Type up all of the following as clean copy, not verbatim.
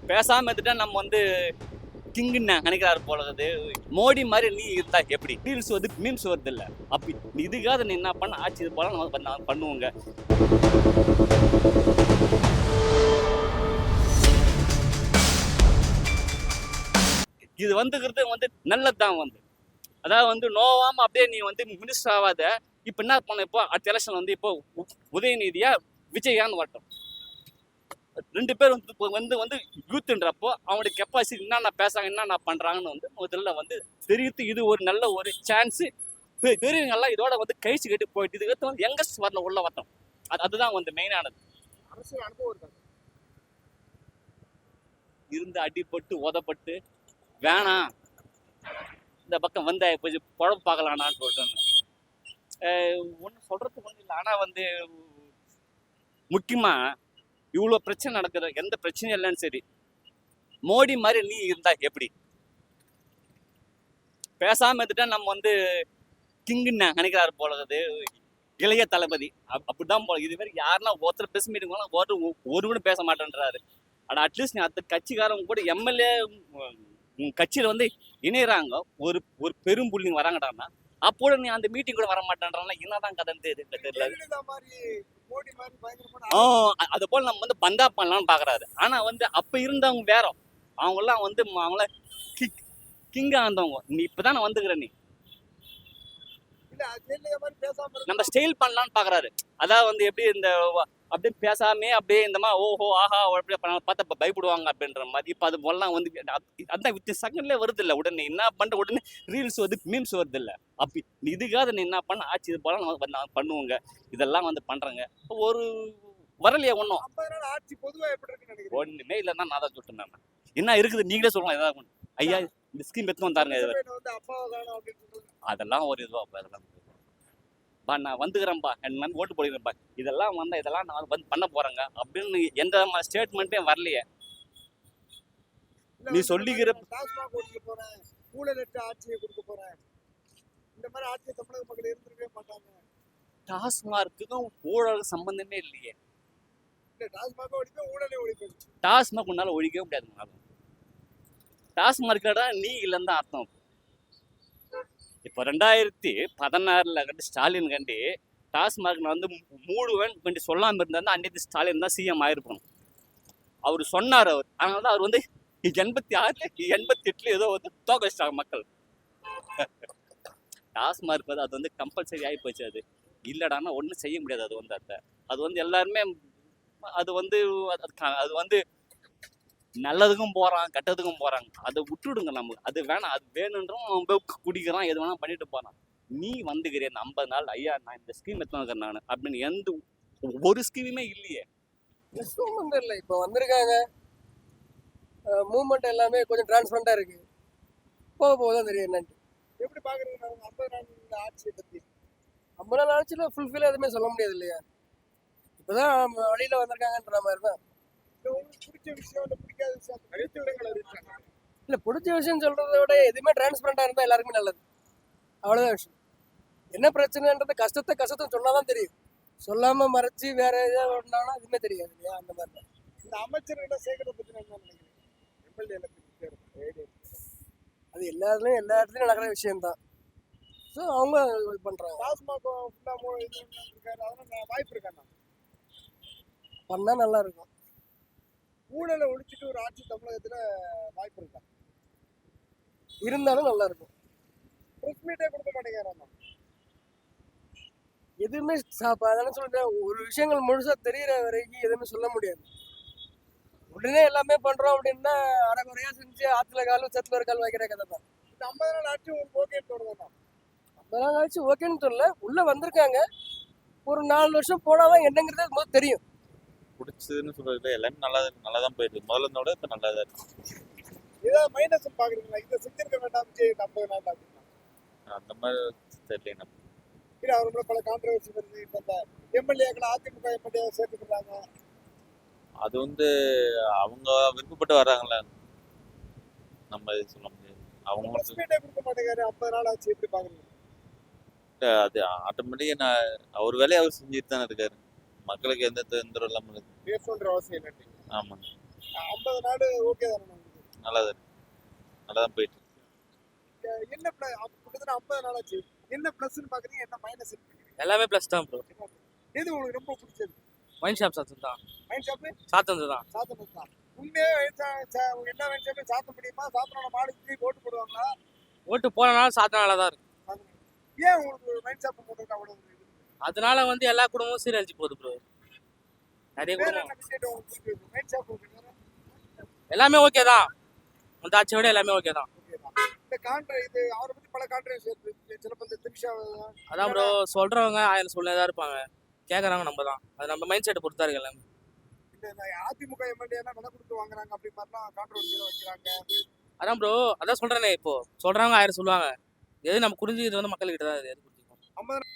பேசாம இருந்துட்டா நம்ம வந்து கிங்குன்னு நினைக்கிறாரு போலது. மோடி மாதிரி நீ இருந்தா எப்படி? ரீல்ஸ் வந்து மீம்ஸ் வருது இல்ல, அப்படி இதுக்காக நீ என்ன பண்ண ஆச்சு இது போல நம்ம பண்ணுவோங்க. இது வந்துக்கிறது வந்து நல்லதுதான் வந்து, அதாவது வந்து நோவாம அப்படியே நீ வந்து மினிஸ்டர் ஆகாத. இப்ப என்ன பண்ண, இப்போ அடுத்த எலெக்ஷன் வந்து இப்போ உதயநிதியா விஜயான்னு வரட்டும். ரெண்டு பேர் வந்து வந்து யூத்ன்றப்போ அவங்களுடைய கெப்பாசிட்டி என்னென்ன பேசுறாங்க என்னென்ன பண்றாங்கன்னு வந்து முதல்ல வந்து தெரியுது. இது ஒரு நல்ல ஒரு சான்ஸ். பெரியவங்க எல்லாம் இதோட வந்து கழிச்சு கட்டி போயிட்டு இதுக்கு வந்து யங்கஸ்ட் வரணும், உள்ள வரணும். அதுதான் வந்து மெயினானது. அரசியல் அனுபவம் இருக்காங்க இருந்து அடிபட்டு உதப்பட்டு வேணாம் இந்த பக்கம் வந்து கொஞ்சம் குழம்பு பார்க்கலானான்னு சொல்லிட்டு ஒன்றும் சொல்றதுக்கு ஒன்றும் இல்லை. ஆனால் வந்து முக்கியமா இவ்வளோ பிரச்சனை நடக்குற எந்த பிரச்சனையும் இல்லைன்னு சரி, மோடி மாதிரி நீ இருந்தா எப்படி? பேசாம இருந்துட்டா நம்ம வந்து கிங்குன்னு நினைக்கிறாரு போலது. இளைய தளபதி அப்படிதான் போல. இது மாதிரி யாருன்னா ஒருத்தர் பிரஸ் மீட்டிங் ஒரு கூட பேச மாட்டேன்றாரு. ஆனால் அட்லீஸ்ட் நீ அந்த கட்சிக்காரங்க கூட எம்எல்ஏ கட்சியில வந்து இணையறாங்க, ஒரு ஒரு பெரும் புள்ளி வராங்கடான்னா அப்போட நீ அந்த மீட்டிங் கூட வர மாட்டேன்றான்னா என்னதான் கதைன்னு தெரியல. அது போல நம்ம வந்து பந்தா பண்ணலாம்னு பாக்குறாரு. ஆனா வந்து அப்ப இருந்தவங்க வேற, அவங்க எல்லாம் வந்து அவங்கள கிங்கா இருந்தவங்க. நீ இப்பதானே வந்துக்கிற, நீ நம்ம ஸ்டைல் பண்ணலாம்னு பாக்குறாரு. அதாவது வந்து எப்படி இந்த அப்படியே பேசாமே அப்படியே இந்த மாதிரி ஓஹோ ஆஹா அப்படியே பார்த்தா பயப்படுவாங்க அப்படின்ற மாதிரி. இப்போ அது போலாம் வந்து அதான் வித் செகண்ட்லேயே வருது இல்லை, உடனே என்ன பண்ற உடனே ரீல்ஸ் வந்து மீம்ஸ் வருது இல்லை. அப்படி இதுக்காக நீ என்ன பண்ண ஆச்சு இது போல நம்ம பண்ணுவோங்க. இதெல்லாம் வந்து பண்றாங்க. ஒரு வரலையே ஒன்றும் ஆட்சி பொதுவாக எப்படி இருக்குன்னு ஒண்ணுமே இல்லைன்னா நான் தான் சொல்லிட்டேன். என்ன இருக்குது நீங்களே சொல்லலாம். ஏதாவது ஐயா இந்த ஸ்கீம் எடுத்து வந்தாருங்க, அதெல்லாம் ஒரு இதுவா அதெல்லாம் நான் வந்துக்கிறேன்ப்பா, என் ஓட்டு போடுகிறேன்ப்பா, இதெல்லாம் வந்தா இதெல்லாம் நான் வந்து பண்ண போறேங்க அப்படின்னு எந்த ஸ்டேட்மெண்ட்டே வரலையே. நீ சொல்லிக்கிற ஆட்சியை கொடுக்க போறேன் இந்த மாதிரி ஆட்சியை தமிழக மக்கள் இருந்திருக்கவே மாட்டாங்க. டாஸ்மார்க்குக்கும் ஊழல் சம்பந்தமே இல்லையே. டாஸ்மாக ஒழிப்பேன், ஊழலே ஒழிப்பேன். டாஸ்மாக் உன்னால ஒழிக்கவே முடியாது. டாஸ்மார்க்கடா நீ இல்லைன்னு தான் அர்த்தம். இப்போ 2016 கண்டு ஸ்டாலின் கண்டி டாஸ்மார்க் நான் வந்து மூடுவேன் கண்டி சொல்லாமல் இருந்தால் அன்னைக்கு ஸ்டாலின் தான் சிஎம் ஆயிருக்கணும். அவர் சொன்னார். அவர் அதனால தான் அவர் வந்து 86 88 ஏதோ வந்து தோக்க வச்சிட்டாங்க மக்கள். டாஸ்மார்க் அது வந்து கம்பல்சரி ஆகி போச்சு. அது இல்லைடானா ஒன்றும் செய்ய முடியாது. அது வந்து அது வந்து எல்லாருமே அது வந்து அது வந்து நல்லதுக்கும் போறான் கெட்டதுக்கும் போறாங்க. அதை விட்டுடுங்க. நமக்கு அது வேணாம். அது வேணுன்றோம் குடிக்கிறான், எது வேணா பண்ணிட்டு போறான். நீ வந்துக்கிறேன் 50 நாள் ஐயா நான் இந்த ஸ்கீம் எடுத்துக்கிறேன் நான் அப்படின்னு எந்த ஒரு ஸ்கீமுமே இல்லையே. இல்லை இப்போ வந்திருக்காங்க, மூவ்மெண்ட் எல்லாமே கொஞ்சம் டிரான்ஸ்பரண்டா இருக்கு. போக போதான் தெரியும் என்னன்ட்டு. எப்படி பாக்குறீங்க 50 நாள் ஆட்சியை பத்தி? 50 நாள் ஆட்சியில ஃபுல்ஃபில் எதுவுமே சொல்ல முடியாது இல்லையா? இப்பதான் வழியில வந்திருக்காங்கன்ற மாதிரி தான். பிடிச்ச விஷயம் பிடிக்காத விஷயம் இல்ல, பிடிச்ச விஷயம் சொல்றதை விட எதுவுமே டிரான்ஸ்பரண்டா இருந்தா எல்லாருக்குமே நல்லது. அவ்வளவுதான் விஷயம். என்ன பிரச்சனைன்றது கஷ்டத்தை சொன்னாதான் தெரியும். சொல்லாம மறைச்சு வேற ஏதாவது ஒன்றாலும் எதுவுமே தெரியாது இல்லையா? அந்த மாதிரி தான். இந்த அமைச்சர்களை சேர்க்கறத பத்தி நான் என்ன நினைக்கிறேன்? எம்எல்ஏ அது எல்லா இடத்துலயும் நடக்கிற விஷயம் தான். ஸோ அவங்க பண்றாங்க. டாஸ்மாக் வாய்ப்பு இருக்காங்க பண்ணா நல்லா இருக்கும். ஊழலை ஒழிச்சிட்டு ஒரு ஆட்சி தமிழகத்துல வாய்ப்பு இருக்கா? இருந்தாலும் நல்லா இருக்கும். பிரஸ் மீட்டே கொடுக்க மாட்டேங்கிறாங்க. எதுவுமே அதான சொல்றேன், ஒரு விஷயங்கள் முழுசா தெரியற வரைக்கும் எதுவுமே சொல்ல முடியாது. உடனே எல்லாமே பண்றோம் அப்படின்னா அரைக்குறையா செஞ்சு ஆத்துல காலும் செத்துல ஒரு கால் வைக்கிற கதை தான். இந்த 50 நாள் ஆட்சி ஒரு ஓகேன்னு தோணுதான். 50 நாள் ஆட்சி ஓகேன்னு சொல்லல, உள்ள வந்திருக்காங்க. ஒரு 4 வருஷம் போனாதான் என்னங்கிறது முதல் தெரியும். பிடிச்சதுன்னு சொல்றது எல்லாமே நல்லா தான் போயிருக்கு. முதல்ல இருந்தோட இப்போ நல்லா தான் இருக்கு. ஏதாவது மைனஸ் பாக்குறீங்களா? இதை செஞ்சிருக்க வேண்டாம் 50 நாள் அப்படின்னா அந்த மாதிரி தெரியல. நம்ம இல்லை அவரோட பல கான்ட்ரவர்சி வருது. இப்போ இந்த எம்எல்ஏக்களை அதிமுக எம்எல்ஏ சேர்த்துக்கிறாங்க. அது வந்து அவங்க விருப்பப்பட்டு வர்றாங்களே, நம்ம இது சொல்ல முடியாது. அவங்க கொடுக்க மாட்டேங்காரு. 50 நாள் ஆச்சு எப்படி பாக்குறீங்க? அது ஆட்டோமேட்டிக்கா அவர் வேலையை அவர் செஞ்சுட்டு தானே இருக்காரு. மக்களுக்கு எந்த தொந்தரவும் இல்லாமல் இருக்கு. பேசணுன்ற அவசியம் இல்லை. ஆமாங்க. 50 நாள் ஓகே தானே உங்களுக்கு? நல்லா தான் இருக்கு. நல்லா தான் போயிட்டு இருக்கு. என்ன கிட்டத்தட்ட 50 நாள் ஆச்சு. என்ன பிளஸ்ன்னு பாக்குறீங்க, என்ன மைனஸ்? எல்லாமே ப்ளஸ் தான் ப்ரோ. எது உங்களுக்கு ரொம்ப பிடிச்சது? ஒயின் ஷாப் சாத்தன் தான். மைண்ட் ஷாப் சாத்தன் தான். சாத்தணும் தான். உண்மையே எல்லா மைண்ட் ஷாப்பையும் சாத்த முடியுமா? சாத்தனோட மாடுக்கு ஓட்டு போடுவாங்களா? ஓட்டு போனனால சாத்தனால தான் இருக்கு. ஏன் உங்களுக்கு மைண்ட் ஷாப் போடுறது அவ்வளவு இது? அதனால வந்து எல்லா குடும்பமும் சீரழிச்சு போகுது ப்ரோ. நிறைய வேற குடும்பம் என்ன விஷயம் உங்களுக்கு பிடிச்சது? மைண்ட் ஷாப் வேற எல்லாமே ஓகே தான். அந்த ஆட்சியை விட எல்லாமே ஓகே தான். ஓகே தான். இந்த இது அவரை பத்தி பல கான்ட்ரவர்சி இருக்கு. சிலப்ப இந்த திரிஷா அதான் ப்ரோ, சொல்றவங்க 1000 சொல்லிதான் இருப்பாங்க, கேட்கறவங்க நம்ம தான். அது நம்ம மைண்ட் செட்டை பொறுத்தா இருக்கு எல்லாமே. இந்த அதிமுக எம்எல்ஏ விலை கொடுத்து வாங்குறாங்க அப்படி மாதிரிலாம் கான்ட்ரவர்சி வைக்கிறாங்க. அதான் ப்ரோ, அதான் சொல்றேனே, இப்போ சொல்றவங்க 1000 சொல்லுவாங்க. எது நம்ம புரிஞ்சுக்கிறது வந்து மக்கள்கிட்ட தான் எது புரிஞ்சுக்கணும். 50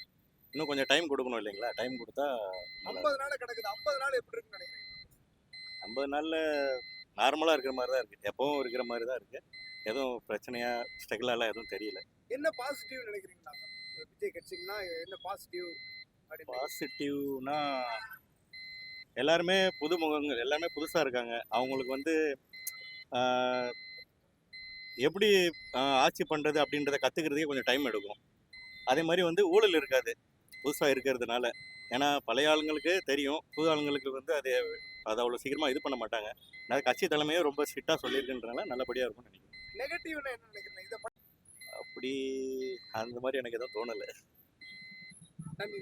இன்னும் கொஞ்சம் டைம் கொடுக்கணும் இல்லைங்களா? டைம் கொடுத்தா 50 நாள் கிடக்குது. 50 நாள் எப்படி இருக்குன்னு நினைக்கிறீங்க? 50 நாளில் நார்மலாக இருக்கிற மாதிரி தான் இருக்குது. எப்பவும் இருக்கிற மாதிரி தான் இருக்குது. எதுவும் பிரச்சனையாக ஸ்ட்ரகிளாலாம் எதுவும் தெரியல. என்ன பாசிட்டிவ் நினைக்கிறீங்களா விஜய் கட்சிக்குன்னா? என்ன பாசிட்டிவ் அப்படின்னு பாசிட்டிவ்னா எல்லாருமே புது முகங்கள், எல்லாமே புதுசாக இருக்காங்க. அவங்களுக்கு வந்து எப்படி ஆட்சி பண்ணுறது அப்படின்றத கற்றுக்கிறதுக்கே கொஞ்சம் டைம் எடுக்கும். அதே மாதிரி வந்து ஊழல் இருக்காது புதுசாக இருக்கிறதுனால. ஏன்னா பழைய ஆளுங்களுக்கு தெரியும், புது ஆளுங்களுக்கு வந்து அது அவ்வளோ சீக்கிரமாக இது பண்ண மாட்டாங்க. நான் கட்சி தலைமையே ரொம்ப ஸ்ட்ரிக்டாக சொல்லியிருக்குன்றனால நல்லபடியாக இருக்கும்னு நினைக்கிறேன். நெகட்டிவ்னா என்ன நினைக்கிறீங்க? இதை அப்படி அந்த மாதிரி எனக்கு எதுவும் தோணலை. நன்றி.